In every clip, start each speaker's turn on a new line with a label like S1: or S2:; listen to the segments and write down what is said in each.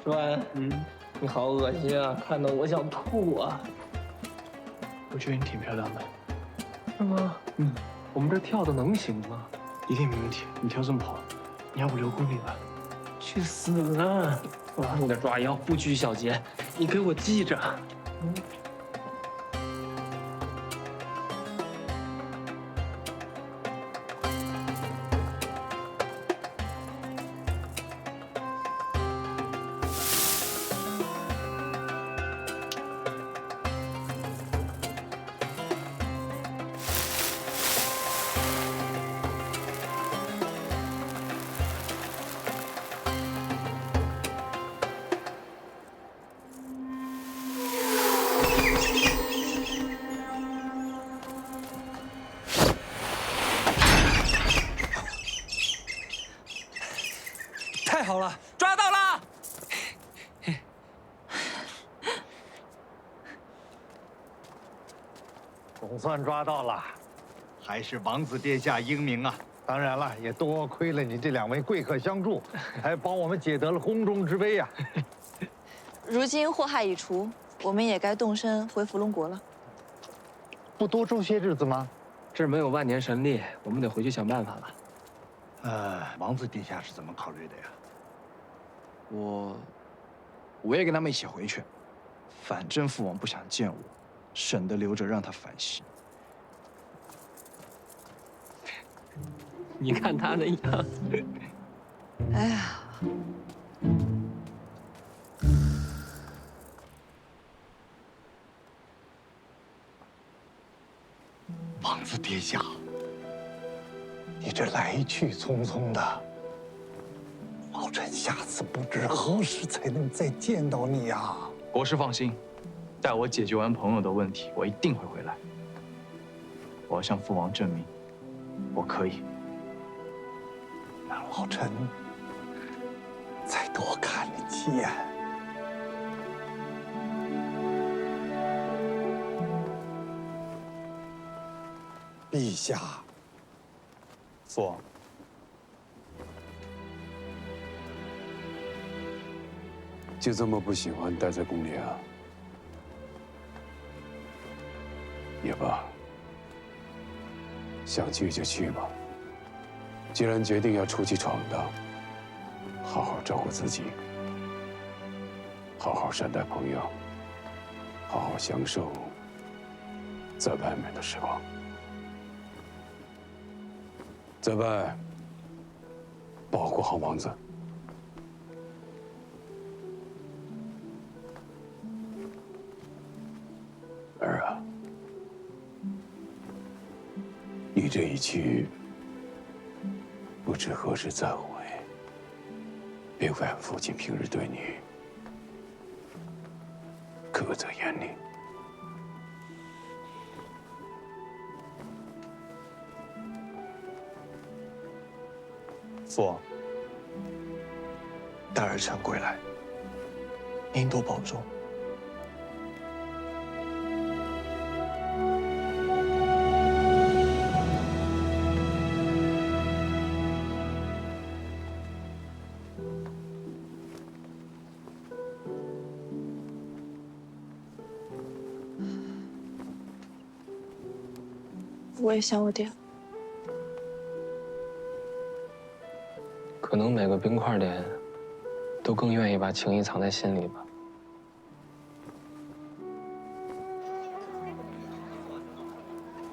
S1: 川，你好恶心啊，看得我想吐啊。
S2: 我觉得你挺漂亮的。
S1: 是吗？我们这跳的能行吗？
S2: 一定没问题。你跳这么好，你要不留功里吧？
S1: 去死啊！我的抓妖不拘小节，你给我记着。
S3: 太好了，抓到了！
S4: 总算抓到了，还是王子殿下英明啊！当然了，也多亏了你这两位贵客相助，才帮我们解得了宫中之危啊！
S5: 如今祸害已除，我们也该动身回伏龙国了。
S4: 不多住些日子吗？
S1: 这儿没有万年神力，我们得回去想办法了。
S4: 王子殿下是怎么考虑的呀？
S2: 我也跟他们一起回去，反正父王不想见我，省得留着让他反省。
S1: 你看他那样子。
S5: 哎呀，
S4: 王子殿下，你这来去匆匆的，老臣下次不知何时才能再见到你呀！
S2: 国师放心，待我解决完朋友的问题，我一定会回来。我要向父王证明，我可以。
S4: 让老臣再多看你几眼。陛下，
S2: 父王，
S6: 就这么不喜欢待在宫里啊？也罢，想去就去吧。既然决定要出去闯荡，好好照顾自己，好好善待朋友，好好享受在外面的时光。在外保护好王子。儿啊，你这一去，不知何时再回，别怪父亲平日对你苛责严厉。
S2: 父王，待儿臣归来，您多保重。
S5: 我也想我爹。
S1: 可能每个冰块脸都更愿意把情谊藏在心里吧。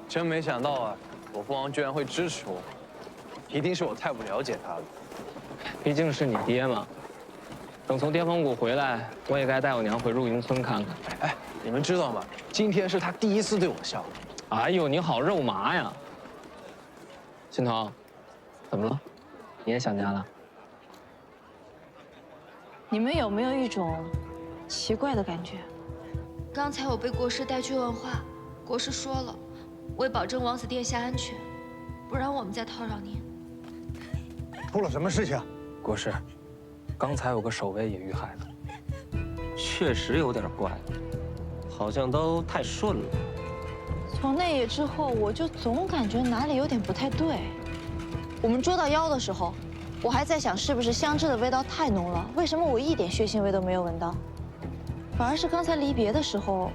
S3: 真没想到啊，我父王居然会支持我，一定是我太不了解他了。
S1: 毕竟是你爹嘛。等从巅峰谷回来，我也该带我娘回入云村看看。
S3: 哎，你们知道吗？今天是他第一次对我笑。
S1: 哎呦，你好肉麻呀！心彤，怎么了？你也想家了？
S5: 你们有没有一种奇怪的感觉？
S7: 刚才我被国师带去问话，国师说了，为保证王子殿下安全，不然我们再叨扰您。
S4: 出了什么事情？
S1: 国师，刚才有个守卫也遇害了。确实有点怪，好像都太顺了。
S5: 从那夜之后，我就总感觉哪里有点不太对。我们捉到妖的时候，我还在想是不是香脂的味道太浓了，为什么我一点血腥味都没有闻到，反而是刚才离别的时候。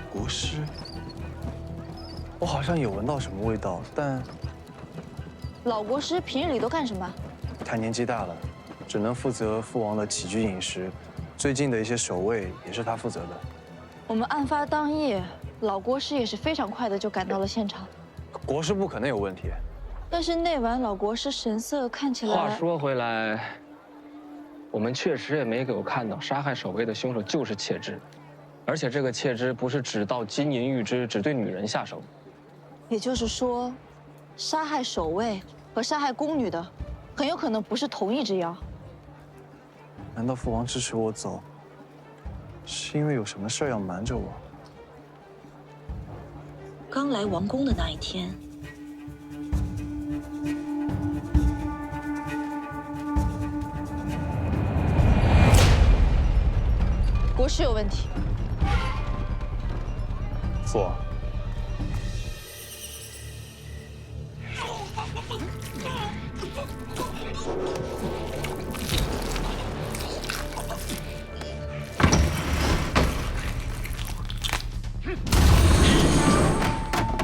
S3: 国师，我好像有闻到什么味道，但
S5: 老国师平日里都干什么？
S3: 他年纪大了，只能负责父王的起居饮食，最近的一些守卫也是他负责的。
S5: 我们案发当夜，老国师也是非常快的就赶到了现场。
S3: 国师不可能有问题。
S5: 但是那晚老国师神色看起来……
S1: 话说回来，我们确实也没有看到杀害守卫的凶手就是妾肢，而且这个妾肢不是只盗金银玉肢，只对女人下手。
S5: 也就是说，杀害守卫和杀害宫女的，很有可能不是同一只妖。
S3: 难道父王支持我走，是因为有什么事儿要瞒着我？
S8: 刚来王宫的那一天，
S5: 国师有问题。
S3: 父王，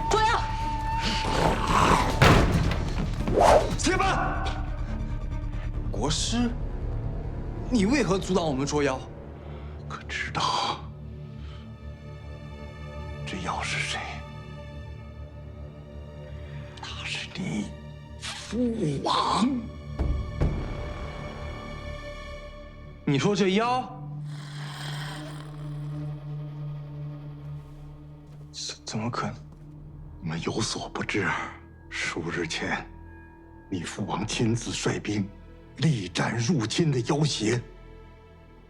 S5: 捉妖！
S9: 且慢！国师，你为何阻挡我们捉妖？
S4: 可知道这妖是谁？他是你父王。
S9: 你说这妖？
S3: 怎么可能？
S4: 你们有所不知，数日前，你父王亲自率兵力斩入侵的妖邪，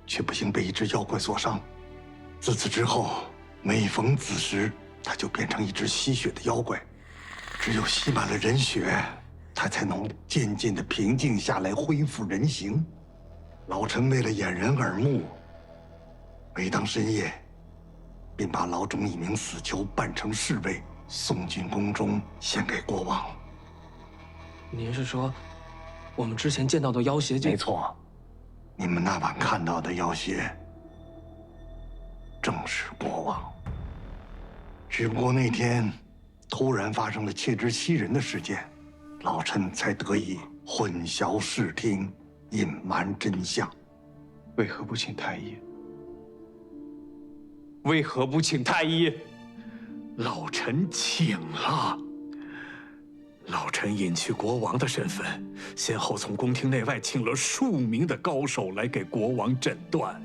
S4: 却不幸被一只妖怪所伤。自此之后，每逢子时，他就变成一只吸血的妖怪。只有吸满了人血，他才能渐渐的平静下来，恢复人形。老臣为了掩人耳目，每当深夜，便把牢中一名死囚扮成侍卫，送进宫中，献给国王。
S1: 您是说，我们之前见到的妖邪就……
S4: 没错，你们那晚看到的妖邪，正是国王。只不过那天突然发生了窃之欺人的事件，老臣才得以混淆视听，隐瞒真相。
S6: 为何不请太医？为何不请太医？
S10: 老臣请了。老臣隐去国王的身份，先后从宫廷内外请了数名的高手来给国王诊断。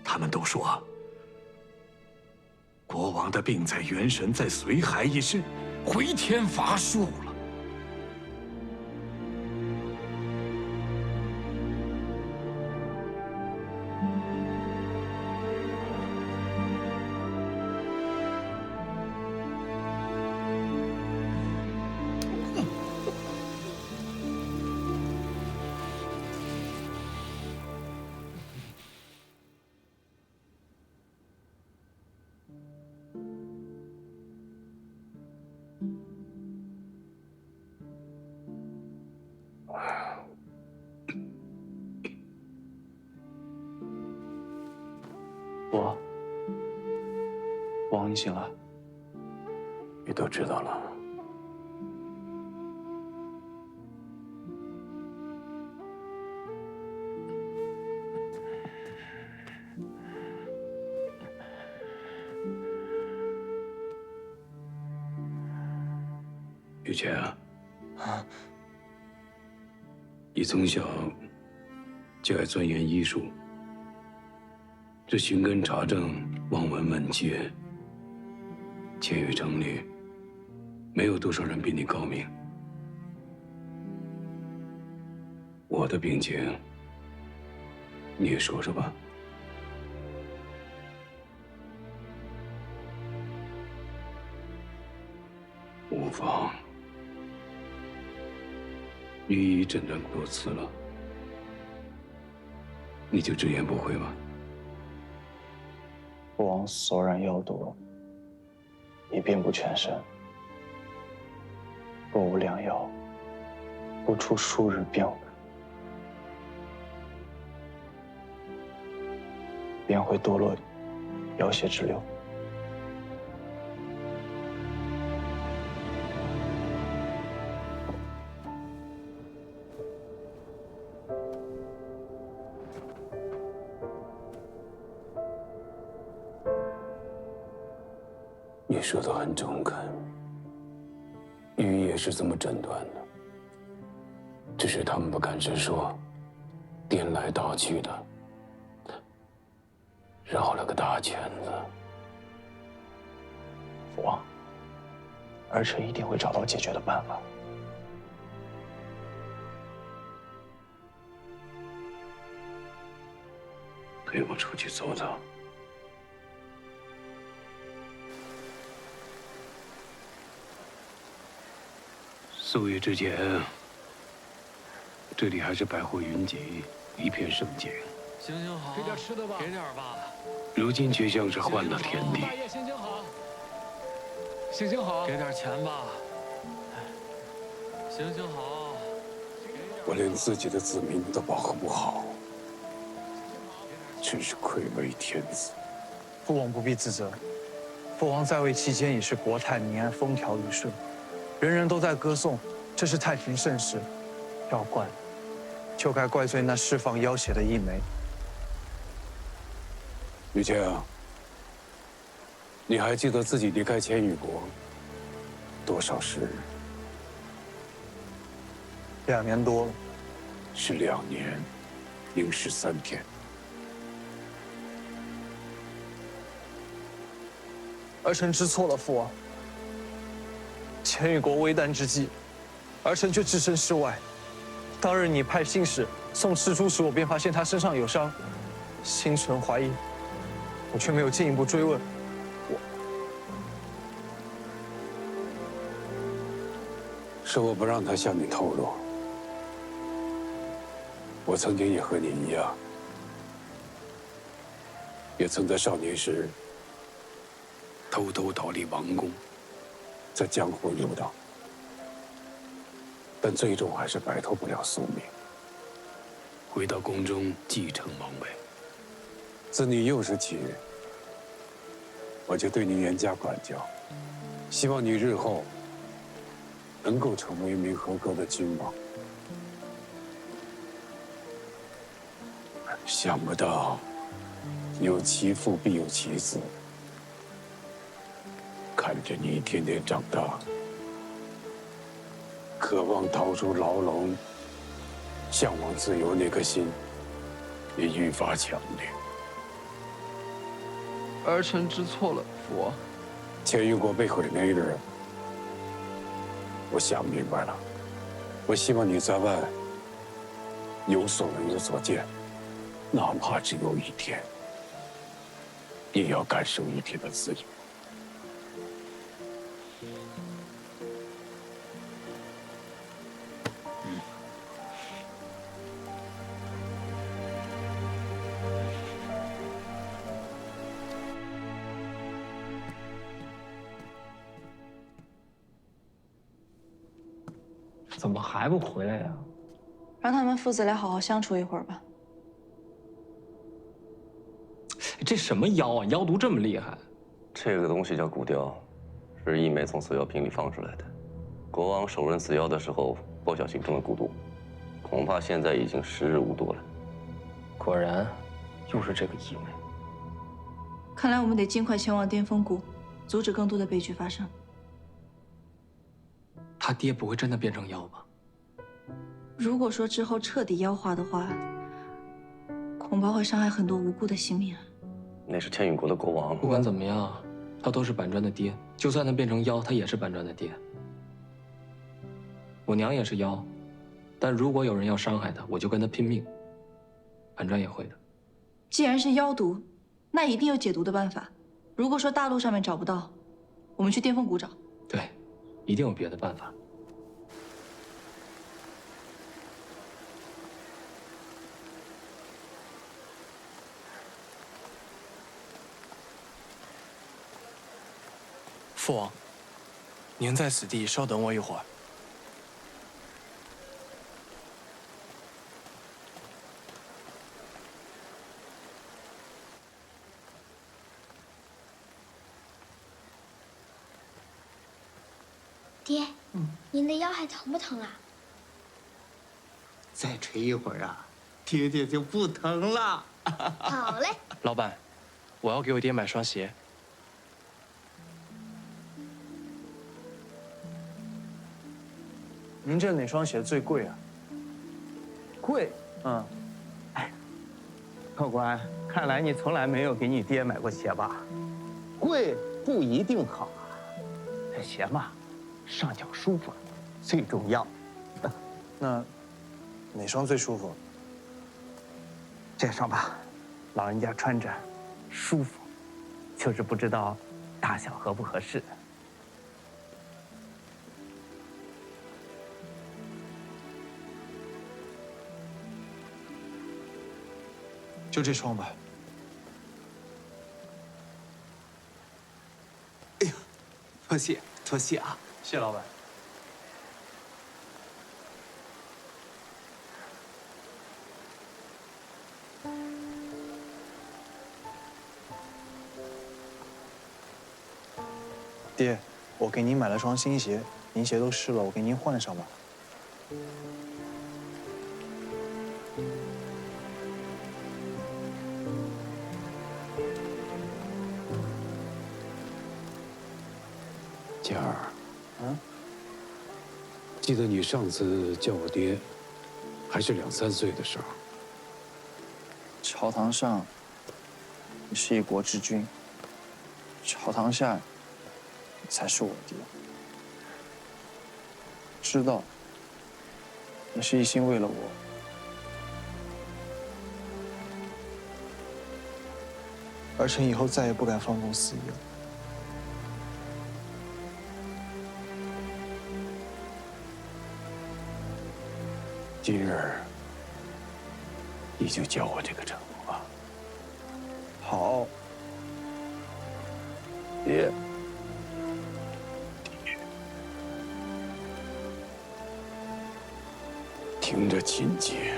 S10: 他们都说，国王的病在元神，在随海一事，回天乏术了。
S3: 王，你醒了。
S6: 你都知道了。玉泉啊，你从小就爱钻研医术，这寻根查证、望闻问切，千余城里没有多少人比你高明。我的病情，你也说说吧。无妨，御医诊断多次了，你就直言不讳吧。
S2: 父王索然药毒，已遍布全身，若无良药，不出数日便会堕落妖邪之流。
S6: 你说的很中肯，玉也是这么诊断的，只是他们不敢直说，颠来倒去的，绕了个大圈子。
S2: 父王，儿臣一定会找到解决的办法。
S6: 陪我出去走走。数月之前，这里还是百货云集，一片盛景。
S1: 行行好，
S11: 给点吃的吧，
S1: 给点吧。
S6: 如今却像是换了天地。
S11: 大爷，行行好，行行好，
S1: 给点钱吧。行行好，
S6: 我连自己的子民都保护不好，真是愧为天子。
S2: 父王不必自责，父王在位期间已是国泰民安，风调雨顺，人人都在歌颂，这是太平盛世。要怪，就该怪罪那释放妖邪的一枚。
S6: 吕谦啊，你还记得自己离开千羽国多少时日
S2: ？2年多了。
S6: 是2年零13天。
S2: 儿臣知错了，父王。千羽国危难之际，儿臣却置身事外。当日你派信使送赤珠时，我便发现他身上有伤，心存怀疑，我却没有进一步追问。
S6: 是我不让他向你透露。我曾经也和你一样，也曾在少年时偷偷逃离王宫，在江湖游荡，但最终还是摆脱不了宿命，回到宫中继承王位。自你幼时起，我就对你严加管教，希望你日后能够成为一名合格的君王。想不到，有其父必有其子。看着你一天天长大，渴望逃出牢笼、向往自由那颗心也愈发强烈。
S1: 儿臣知错了，父王。
S6: 千羽国被毁那一日，我想明白了。我希望你在外有所闻有所见，哪怕只有1天，也要感受1天的自由。
S1: 怎么还不回来呀？
S5: 让他们父子俩好好相处一会儿吧。
S1: 这什么妖啊？妖毒这么厉害？
S12: 这个东西叫蛊雕，是一枚从死妖瓶里放出来的。国王手刃死妖的时候，不小心中了蛊毒，恐怕现在已经时日无多了。
S1: 果然，又是这个一枚。
S5: 看来我们得尽快前往巅峰谷，阻止更多的悲剧发生。
S1: 他爹不会真的变成妖吧？
S5: 如果说之后彻底妖化的话，恐怕会伤害很多无辜的性命。
S12: 那是千羽国的国王。
S1: 不管怎么样，他都是板砖的爹。就算他变成妖，他也是板砖的爹。我娘也是妖，但如果有人要伤害他，我就跟他拼命。板砖也会的。
S5: 既然是妖毒，那一定有解毒的办法。如果说大陆上面找不到，我们去巅峰谷找。
S1: 对，一定有别的办法。
S2: 父王，您在此地稍等我一会儿。
S13: 爹，您的腰还疼不疼啊？
S9: 再吹一会儿啊，爹爹就不疼了。
S13: 好嘞。
S2: 老板，我要给我爹买双鞋。您这哪双鞋最贵啊？
S9: 贵？客官，看来你从来没有给你爹买过鞋吧？贵不一定好啊，这鞋嘛，上脚舒服最重要。
S2: 那哪双最舒服？
S9: 这双吧，老人家穿着舒服，就是不知道大小合不合适。
S2: 就这双吧。
S9: 哎呀，多谢多谢啊！
S2: 谢老板。爹，我给您买了双新鞋，您鞋都湿了，我给您换上吧。
S6: 佳儿，记得你上次叫我爹，还是2、3岁的时候。
S2: 朝堂上，你是一国之君；朝堂下，才是我爹。知道，你是一心为了我。儿臣以后再也不敢放纵肆意了。
S6: 今日，你就叫我这个称呼吧。
S2: 好，爹。
S6: 听着亲切。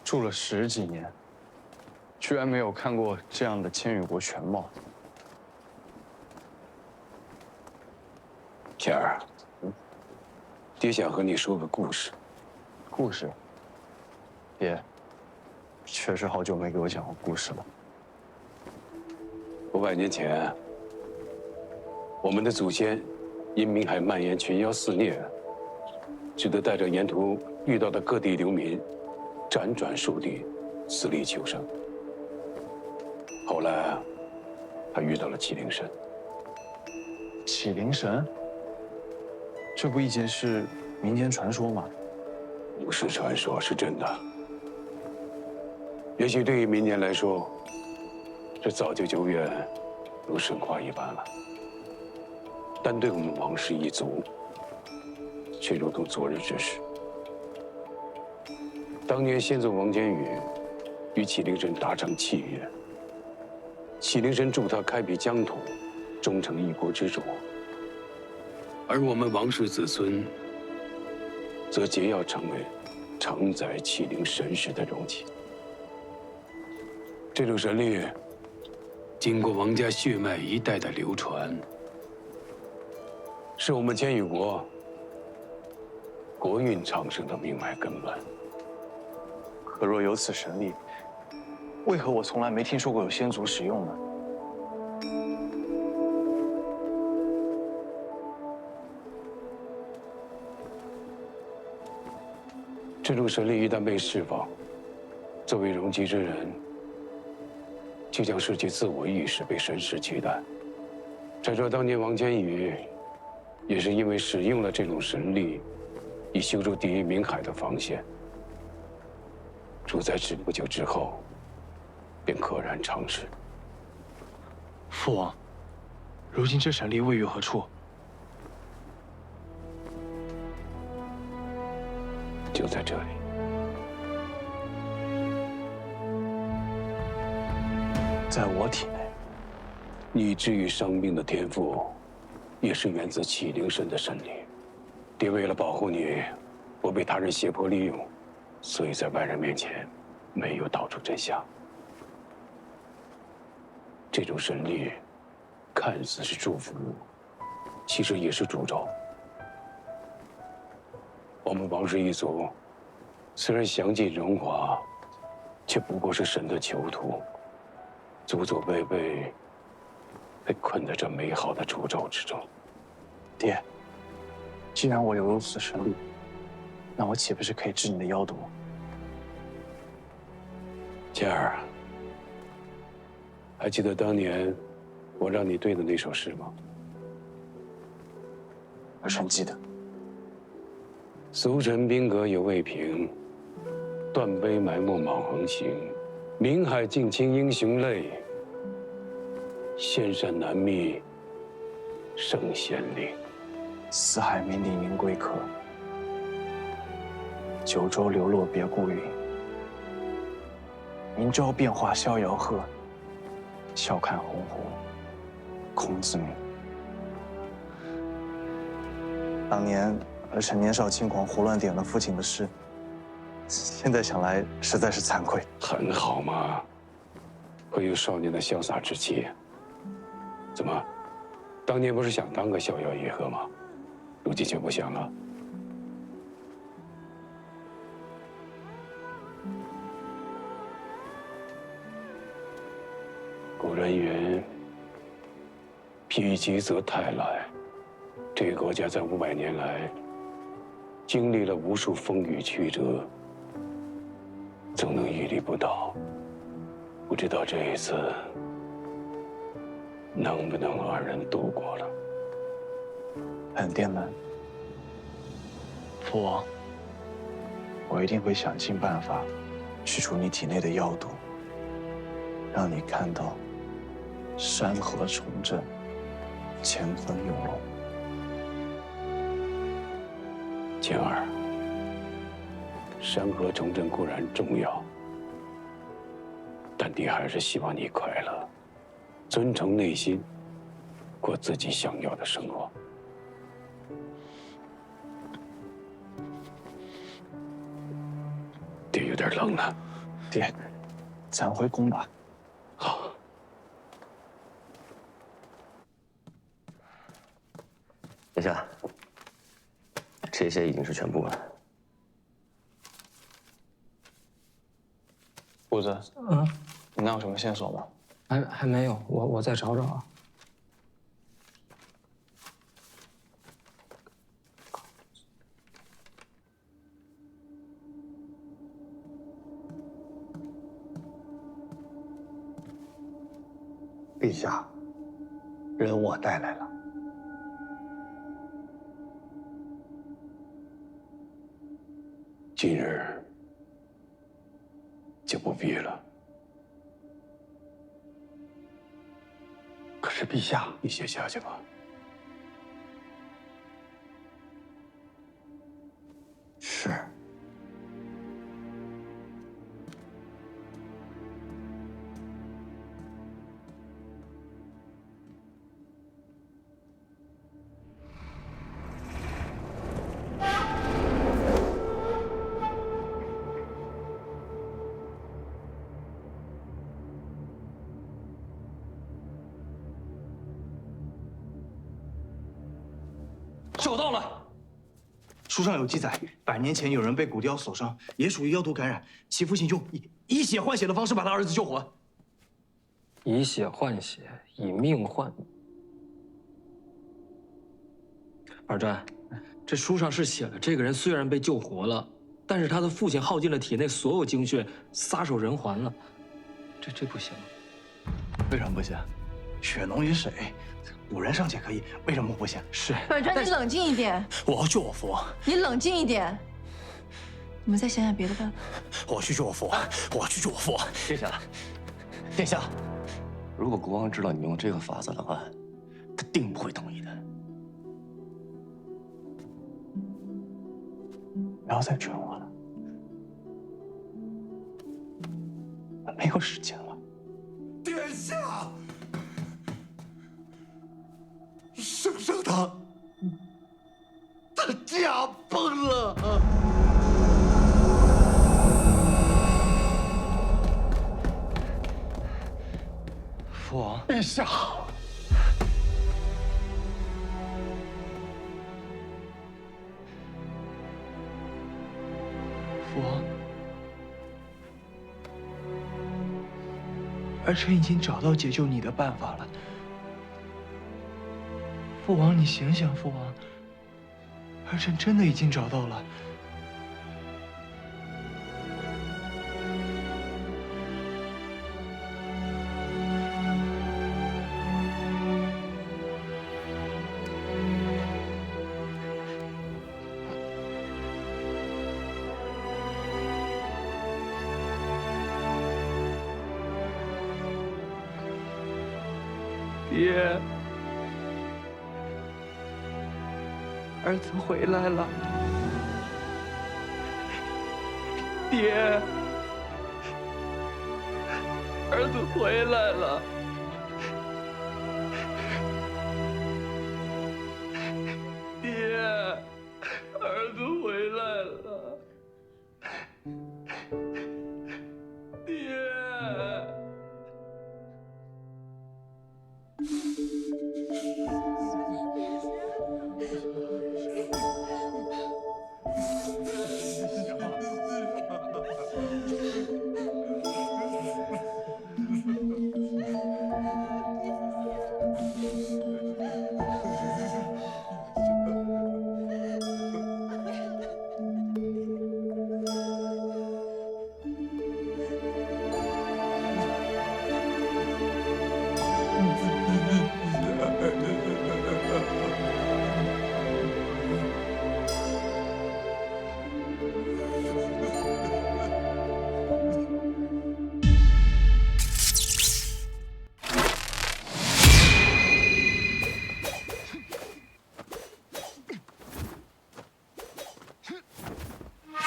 S3: 住了10几年，居然没有看过这样的千羽国全貌。
S6: 佳儿，爹想和你说个故事。
S3: 故事？爹，确实好久没给我讲过故事了。
S6: 500年前，我们的祖先因明海蔓延群妖肆虐，只得带着沿途遇到的各地流民，辗转数地，自力求生。后来，他遇到了麒麟神。
S2: 麒麟神？这不一直是民间传说吗？
S6: 不是传说，是真的。也许对于民间来说，这早就久远如神话一般了。但对我们王氏一族，却如同昨日之事。当年先祖王坚宇与麒麟神达成契约，麒麟神助他开辟疆土，终成一国之主。而我们王氏子孙，则皆要成为承载麒麟神识的容器。这种神力，经过王家血脉一代的流传，是我们千羽国国运昌盛的命脉根本。
S2: 可若有此神力，为何我从来没听说过有先祖使用呢？
S6: 这种神力一旦被释放，作为容器之人，就将失去自我意识，被神识取代。再说当年王坚宇，也是因为使用了这种神力，以修筑抵御冥海的防线，主在此不久之后，便溘然长逝。
S2: 父王，如今这神力位于何处？
S6: 就在这里。
S2: 在我体内。
S6: 你治愈伤病的天赋，也是源自启灵神的神力。爹为了保护你，不被他人胁迫利用，所以在外人面前没有道出真相。这种神力，看似是祝福，其实也是诅咒。我们王氏一族，虽然享尽荣华，却不过是神的囚徒，祖祖辈辈被困在这美好的诅咒之中。
S2: 爹，既然我有如此神力，那我岂不是可以治你的妖毒？
S6: 倩儿，还记得当年我让你对的那首诗吗？
S2: 儿臣记得。
S6: 俗尘兵戈有未平，断碑埋没莽横行。冥海尽倾英雄泪，仙山难觅圣贤灵。
S2: 四海鸣笛鸣归客，九州流落别孤云。明朝变化逍遥鹤，笑看红红空自鸣。当年儿臣年少轻狂，胡乱点了父亲的诗，现在想来实在是惭愧。
S6: 很好嘛，会有少年的潇洒之气。怎么，当年不是想当个逍遥野鹤吗？如今却不想了。古人云：“否极则泰来。”这个国家在500年来经历了无数风雨曲折，总能屹立不倒。不知道这一次能不能二人度过了。
S2: 本殿们，父王，我一定会想尽办法去除你体内的妖毒，让你看到山河重振，乾坤永隆。
S6: 晴儿，山河重振固然重要，但爹还是希望你快乐，遵从内心，过自己想要的生活。爹有点冷了，
S2: 爹，咱回宫吧。
S6: 好。
S12: 殿下，这些已经是全部了。
S2: 虎子，你那有什么线索吗？
S1: 还没有，我再找找啊。
S4: 陛下，人我带来了。
S6: 今日就不必了。
S4: 可是陛下，
S6: 你先下去吧。
S4: 是。
S2: 找到了，书上有记载，100年前有人被古雕所伤，也属于妖毒感染。其父亲用以血换血的方式把他儿子救活。
S1: 以血换血，以命换。二战，这书上是写了，这个人虽然被救活了，但是他的父亲耗尽了体内所有精血，撒手人寰了。这不行。
S2: 为什么不行？血浓于水。古人尚且可以，为什么不行？是
S5: 本传，你冷静一点。
S2: 我要救我父王。
S5: 你冷静一点。你们再想想别的办法。
S2: 我要去救我父王，我要去救我父王。
S12: 殿下，
S2: 殿下，
S12: 如果国王知道你用这个法子了案，他定不会同意的。
S2: 不要再劝我了。没有时间了。
S4: 殿下，圣上他驾崩了。
S2: 父王，
S4: 陛下。
S2: 父王，儿臣已经找到解救你的办法了。父王，你醒醒，父王，儿臣真的已经找到了。爹，儿子回来了。爹，儿子回来了。爹，儿子回来了。爹。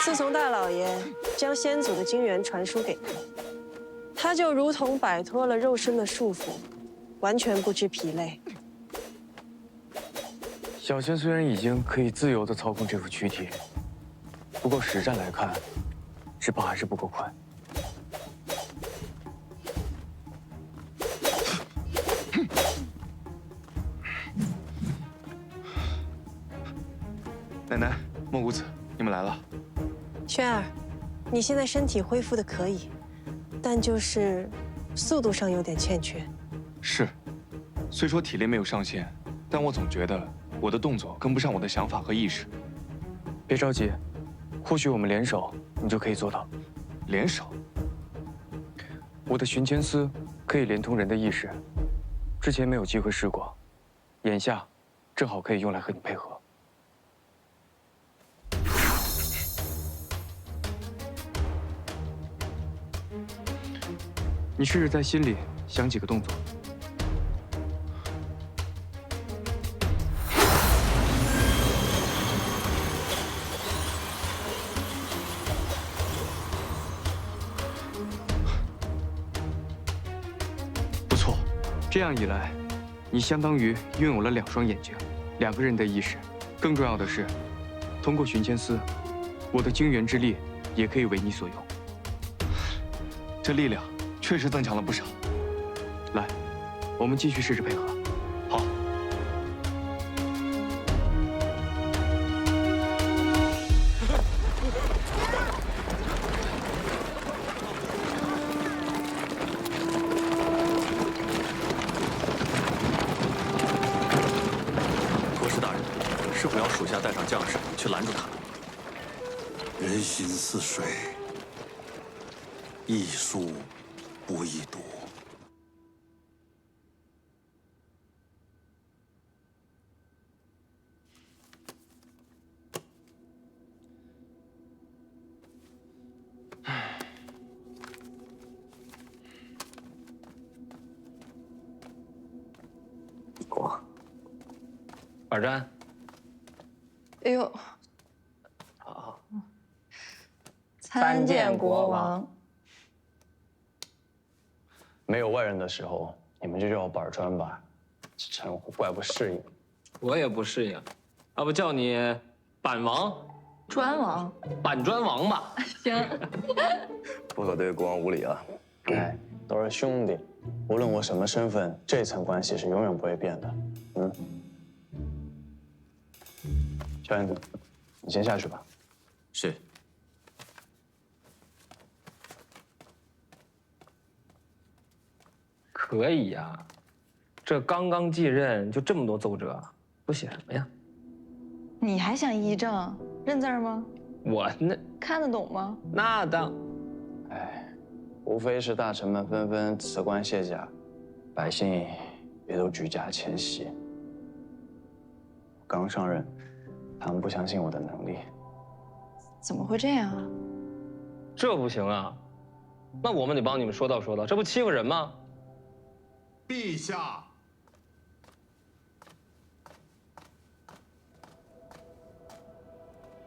S14: 自从大老爷将先祖的精元传输给他，他就如同摆脱了肉身的束缚，完全不知疲累。
S15: 小仙虽然已经可以自由地操控这副躯体，不过实战来看，只怕还是不够快。
S2: 奶奶，莫公子，你们来了。
S14: 轩儿，你现在身体恢复的可以，但就是速度上有点欠缺。
S16: 是，虽说体力没有上限，但我总觉得我的动作跟不上我的想法和意识。
S15: 别着急，或许我们联手，你就可以做到。
S16: 联手？
S15: 我的寻千丝可以连通人的意识，之前没有机会试过，眼下正好可以用来和你配合。你试着在心里想几个动作。
S16: 不错，
S15: 这样一来，你相当于拥有了2双眼睛，2个人的意识。更重要的是，通过寻千丝，我的精元之力也可以为你所用。
S16: 这力量确实增强了不少。
S15: 来，我们继续试着配合。
S16: 好。
S17: 国师大人，是否要属下带上将士去拦住他？
S4: 人心似水，易书不易读。
S1: 尔詹。
S5: 哎呦，参见国王。
S3: 没有外人的时候，你们就叫我板砖吧，这称呼怪不适应。
S1: 我也不适应，要不叫你板王、
S5: 砖王、
S1: 板砖王吧？
S5: 行。
S12: 不可对国王无礼啊！
S3: 哎，都是兄弟，无论我什么身份，这层关系是永远不会变的。小燕子，你先下去吧。
S17: 是。
S1: 可以呀，这刚刚继任就这么多奏折，都写什么呀？
S5: 你还想议政？认字儿吗？
S1: 我那
S5: 看得懂吗？
S1: 那当……
S3: 哎，无非是大臣们纷纷辞官卸甲，百姓也都举家迁徙。刚上任，他们不相信我的能力。
S5: 怎么会这样啊？
S1: 这不行啊！那我们得帮你们说道说道，这不欺负人吗？
S4: 陛下，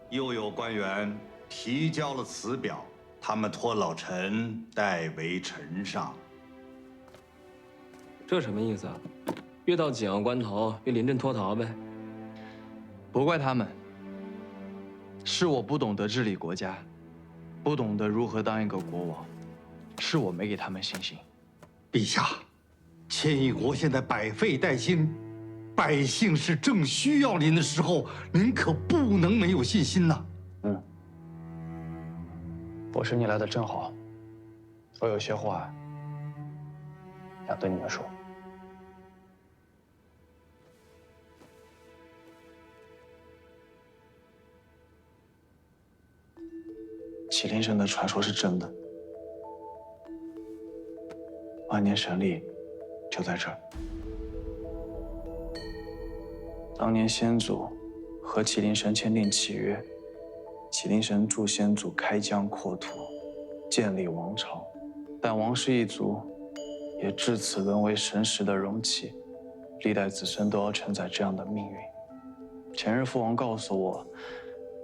S4: 又有官员提交了辞表，他们托老臣代为呈上。
S1: 这什么意思啊？越到紧要关头，越临阵脱逃呗。
S15: 不怪他们，是我不懂得治理国家，不懂得如何当一个国王，是我没给他们信心。
S4: 陛下，千亿国现在百废待兴，百姓是正需要您的时候，您可不能没有信心呐。
S3: 博士，你来的正好，我有些话想对你们说。麒麟神的传说是真的，万年神力就在这儿。当年先祖和麒麟神签订契约，麒麟神助先祖开疆扩土，建立王朝，但王氏一族也至此沦为神识的容器，历代子孙都要承载这样的命运。前日父王告诉我，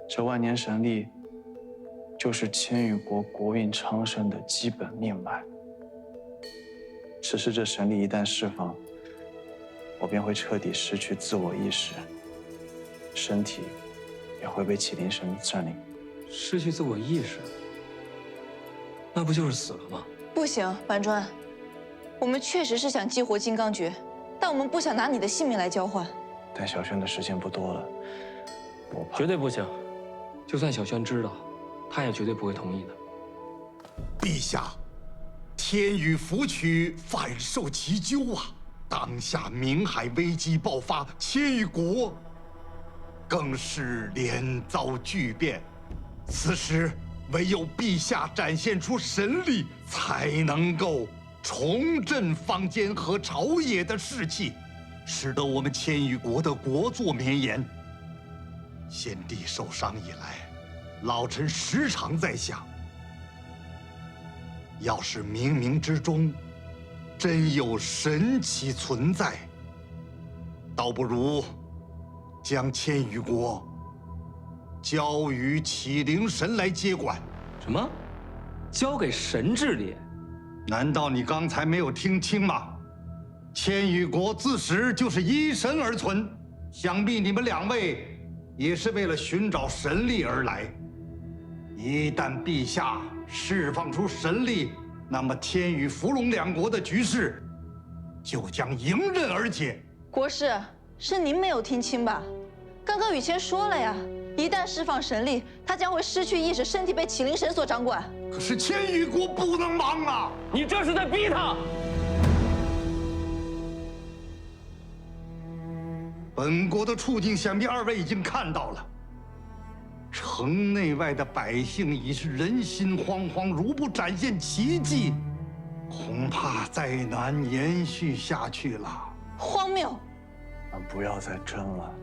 S3: 这万年神力就是千羽国国运昌盛的基本命脉。只是这神力一旦释放，我便会彻底失去自我意识，身体也会被麒麟神占领。
S1: 失去自我意识，那不就是死了吗？
S5: 不行，板砖，我们确实是想激活金刚诀，但我们不想拿你的性命来交换。
S3: 但小轩的时间不多了，我怕……
S1: 绝对不行，就算小轩知道，他也绝对不会同意的。
S4: 陛下，天与福曲反受其咎啊！当下明海危机爆发，千羽国更是连遭巨变。此时唯有陛下展现出神力，才能够重振坊间和朝野的士气，使得我们千羽国的国祚绵延。先帝受伤以来，老臣时常在想，要是冥冥之中真有神奇存在，倒不如将千羽国交于启灵神来接管。
S1: 什么？交给神治理？
S4: 难道你刚才没有听清吗？千羽国自始就是依神而存，想必你们两位也是为了寻找神力而来。一旦陛下释放出神力，那么天与伏龙两国的局势就将迎刃而解。
S5: 国师，是您没有听清吧？刚刚雨谦说了呀，一旦释放神力，他将会失去意识，身体被启灵神所掌管。
S4: 可是千羽国不能亡啊！
S1: 你这是在逼他！
S4: 本国的处境，想必二位已经看到了。城内外的百姓已是人心惶惶，如不展现奇迹，恐怕再难延续下去了。
S5: 荒谬！
S3: 不要再争了。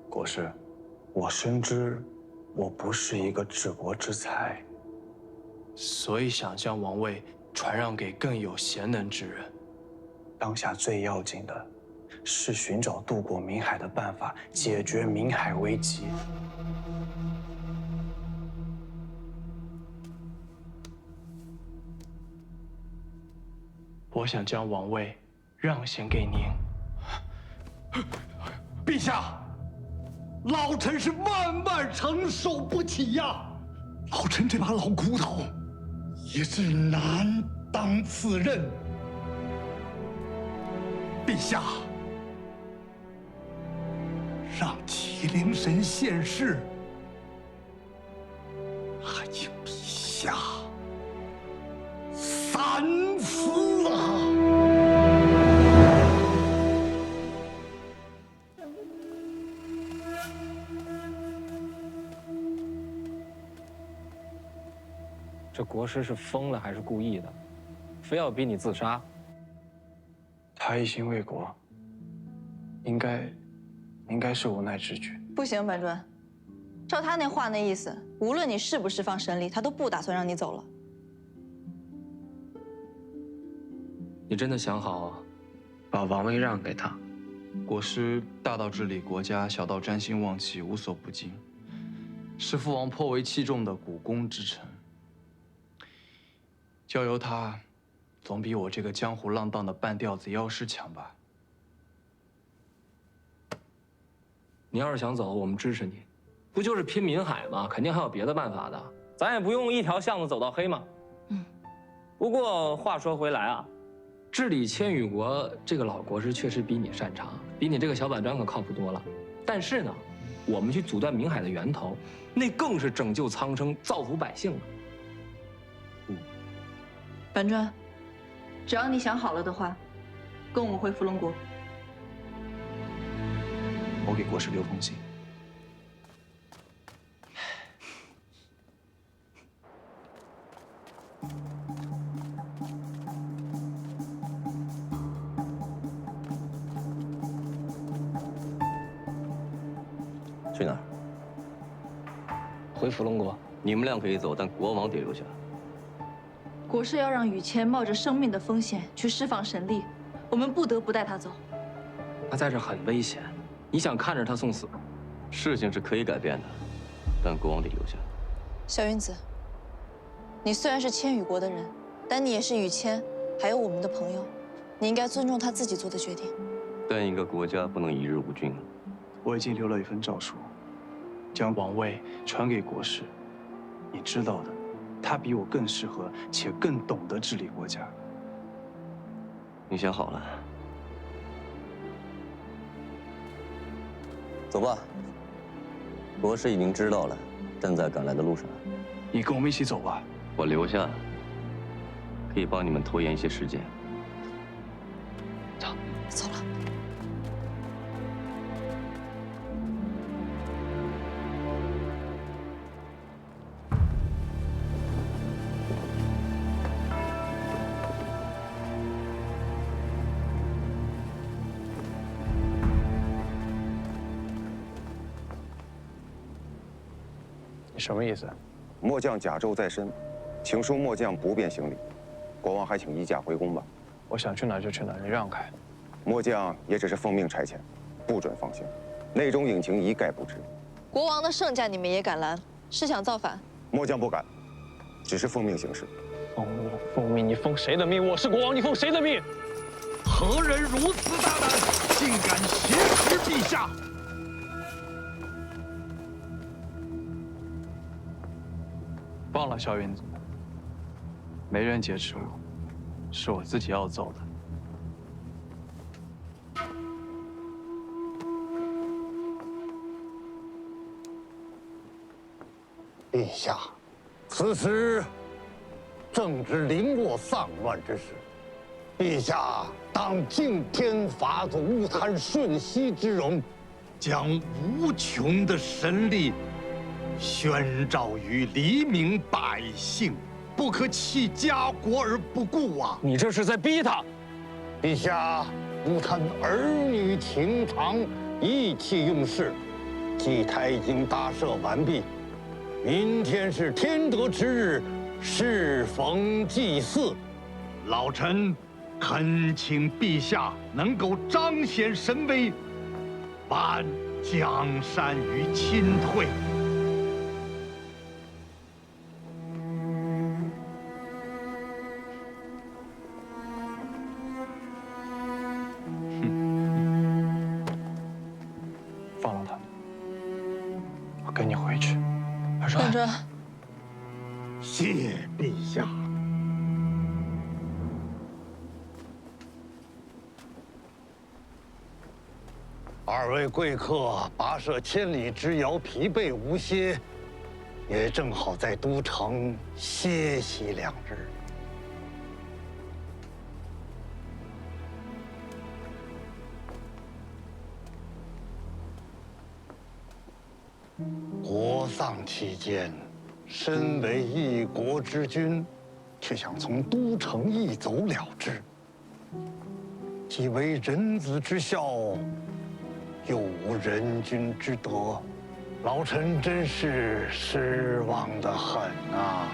S3: 国师，我深知我不是一个治国之才，
S2: 所以想将王位传让给更有贤能之人。
S3: 当下最要紧的是寻找渡过冥海的办法，解决冥海危机。我想将王位让贤给您。
S4: 陛下，老臣是万万承受不起呀！老臣这把老骨头也是难当此任。陛下，让麒麟神现世，还请陛下三思啊！
S1: 这国师是疯了还是故意的？非要逼你自杀？
S3: 他一心为国，应该是无奈之举。
S5: 不行，本尊，照他那话那意思，无论你释不释放神力，他都不打算让你走了。
S1: 你真的想好
S15: 把王位让给他？国师大到治理国家，小到占星望气，无所不精，是父王颇为器重的股肱之臣。交由他，总比我这个江湖浪荡的半吊子妖师强吧？
S1: 你要是想走，我们支持你。不就是拼冥海吗？肯定还有别的办法的。咱也不用一条巷子走到黑嘛。不过话说回来啊，治理千羽国这个老国师确实比你擅长，比你这个小板砖可靠谱多了。但是呢，我们去阻断冥海的源头，那更是拯救苍生、造福百姓啊。
S5: 本尊，只要你想好了的话，跟我们回伏龙国。
S3: 我给国师留封信。
S12: 去哪儿？
S1: 回伏龙国。
S12: 你们俩可以走，但国王得留下。
S5: 国师要让雨谦冒着生命的风险去释放神力，我们不得不带他走。
S1: 他在这很危险，你想看着他送死？
S12: 事情是可以改变的，但国王得留下。
S5: 小云子，你虽然是千羽国的人，但你也是雨谦，还有我们的朋友，你应该尊重他自己做的决定。
S12: 但一个国家不能一日无君啊。
S3: 我已经留了一份诏书，将王位传给国师。你知道的，他比我更适合且更懂得治理国家。
S12: 你想好了？走吧，国师已经知道了，正在赶来的路上。
S3: 你跟我们一起走吧。
S12: 我留下，可以帮你们拖延一些时间。
S5: 走，走了。
S3: 你什么意思？
S18: 末将甲胄在身，请恕末将不便行礼。国王还请依驾回宫吧。
S3: 我想去哪就去哪，你让开。
S18: 末将也只是奉命差遣，不准放行，内中隐情一概不知。
S5: 国王的圣驾你们也敢拦，是想造反？
S18: 末将不敢，只是奉命行事。
S2: 奉命？你奉谁的命？我是国王，你奉谁的命？
S4: 何人如此大胆，竟敢挟持陛下？
S3: 忘了，萧云子，没人劫持我，是我自己要走的。
S4: 陛下，此时正值零落丧乱之时，陛下当敬天法祖，谈瞬息之容，将无穷的神力宣召于黎民百姓，不可弃家国而不顾啊！
S2: 你这是在逼他！
S4: 陛下，吾谈儿女情长，意气用事，祭台已经搭设完毕，明天是天德之日，适逢祭祀，老臣恳请陛下能够彰显神威，挽江山于侵退。
S2: 放了他，我跟你回去。二帅，
S5: 等着。
S4: 谢陛下。二位贵客跋涉千里之遥，疲惫无歇，也正好在都城歇息2日。国丧期间，身为一国之君，却想从都城一走了之，既为人子之孝，又无人君之德，老臣真是失望得很啊！